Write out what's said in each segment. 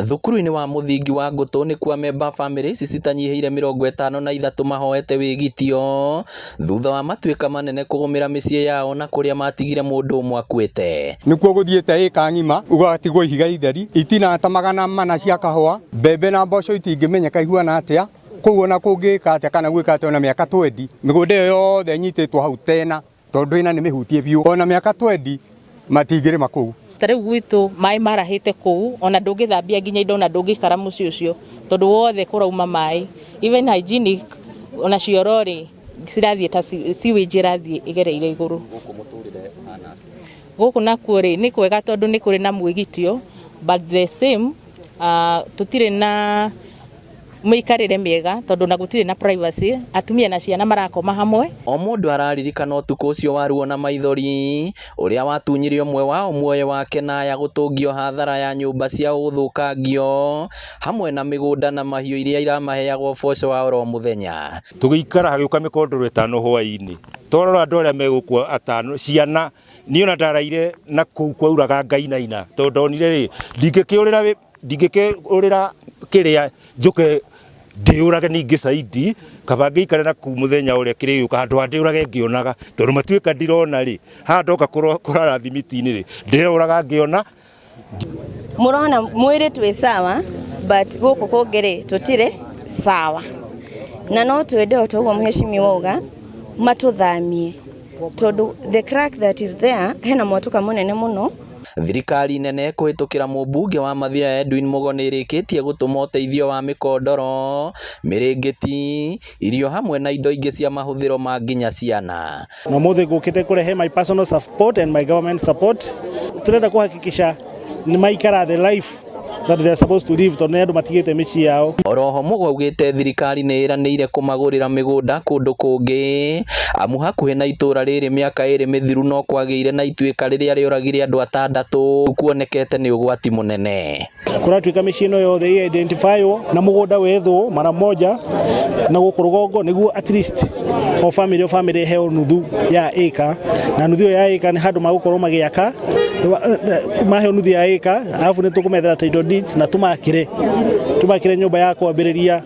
Thukuru-inĩ wa muthingi wa Ngũtũ nĩ kwa member families citanyiheire 53 mahoete wĩgitio thutha wa matuĩka manene kũgũmĩra mĩciĩ yao na kũrĩa matigire mũndũ ũmwe akuĩte. Nĩkuo gũthiĩte ĩka ng'ima ũgatigwo ihiga itheri itina ta 400 cia kahũa mbembe na mboco itingĩmenyeka ihuana atĩa koguo na kũngĩka atĩa kana gwĩka atĩa ona mĩaka 20 mĩgũnda ĩyo yothe nyitĩtwo hau tena tondũ ĩna nĩ mĩhutie biũ ona mĩaka 20 matingĩrĩma kũu. Tarĩu gwitũ maĩ marahĩte kũu ona ndũngĩthambia nginya indo na ndũngĩkara mũciĩ ũcio tondũ wothe kũrauma maĩ even hygienic ona ciorori cirathiĩ ta sewage irathiĩ igereire igũrũ. Gũkũ nakuo rĩ nĩ kwega tondũ nĩ kũrĩ na mwĩgitio but the same tũtirĩ na mĩikarĩre mĩega tondũ na gũtirĩ na privacy atumia na ciana marakoma hamwe. O mũndũ araririkana ũtukũ ũcio waruo na maithori ũrĩa watunyire ũmwe wao muoyo wake na ya gũtũngio hathara ya nyũmba cia gũthũkangio hamwe na mĩgũnda na mahiũ iria iramaheagwo boco wa oro mũthenya. Tũgĩikara hagĩũka mĩkondoro 5 hwaĩ-inĩ twarora andũ arĩa megũkua 5 ciana niĩ ona ndaraire na kũu kwauraga ngainaina tondũ ndonire rĩ ndingĩkĩũrĩra kĩrĩa njũke ndĩũrage ningĩ saidi kaba ngĩikare na kũu mũthenya ũrĩa kĩrĩgĩũka handũ ha ndĩũrage ngĩonaga tondũ matuĩka ndirona rĩ haha ndoka kũrara thimiti-inĩ rĩ ndĩũraga ngĩona. Mũrona mwĩrĩ twĩ sawa but gũkũ kũngĩ rĩ tũtirĩ sawa na no twende o toguo mheshimiwa auga matũthamie tondũ the crack that is there hena motuka mũnene mũno. Thirikari nene kũhĩtũkĩra mũmbunge wa Mathioya Edwin Mugo nĩ ĩrĩkĩtie gũtũma ũteithio wa mĩkondoro, mĩrĩngĩti, irio hamwe na indo ingĩ cia mahũthĩro ma nginya ciana. Na mũthĩ gũkĩte kũrehe my personal support and my government support. Tũrenda kũhakikisha nĩ maikara the life that they are supposed to live tondũ andũ matigĩte mĩciĩ yao. Oroho Mugo augĩte thirikari nĩ ĩranĩire kũmagũrĩra mĩgũnda kũndũ kũngĩ amu hakuhĩ na itũra rĩrĩ mĩaka 2 mĩthiru no kwagĩire na ituĩka rĩrĩa rĩoragire andũ 6 kuonekete nĩ ũgwati mũnene. Kũratuĩka mĩciĩ ĩno yothe identifywo na mũgũnda wethwo mara moja na gũkũ rũgongo nĩguo at least o family heo nuthu ya ĩka na nuthu ya ĩka nĩ handũ magũkorwo magĩaka maheo nuthu ya ĩka alafu nĩ tũkũmethera title deeds na tumakire nyũmba ya kwambĩrĩria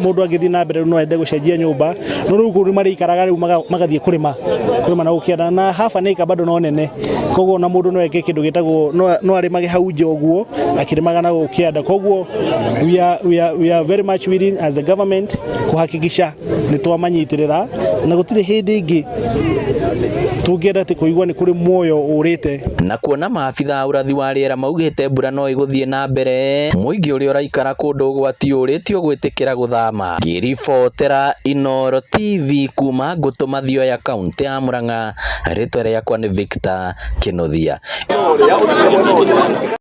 mũndũ agĩthiĩ na mbere no ende gũcenjia nyũmba no rĩu kũu nĩ marĩikaraga rĩu magathiĩ kũrĩma na gũkĩenda na half an acre bado no nene koguo na mũndũ no eke kĩndũ gĩtagwo no arĩmage hau nja ũguo akĩrĩmaga na gũkĩenda koguo we are very much willing as the government kuhakikisha nĩ twamanyitĩrĩra na gũtirĩ hĩndĩ ĩngĩ tũngĩenda atĩ kũigua nĩ kũrĩ muoyo ũrĩte. Na kuona maabitha ũrathi wa rĩera maugĩte mbura no ĩgũthiĩ na mbere mũingĩ ũrĩa ũraikara kũndũ ũgwati ũrĩtio gwĩtĩkĩra gũthama. Ngĩribotera Inooro TV kuma Ngũtũ Mathioya kaunti ya Murang'a, rĩtwa rĩakwa nĩ Victor Kĩnuthia.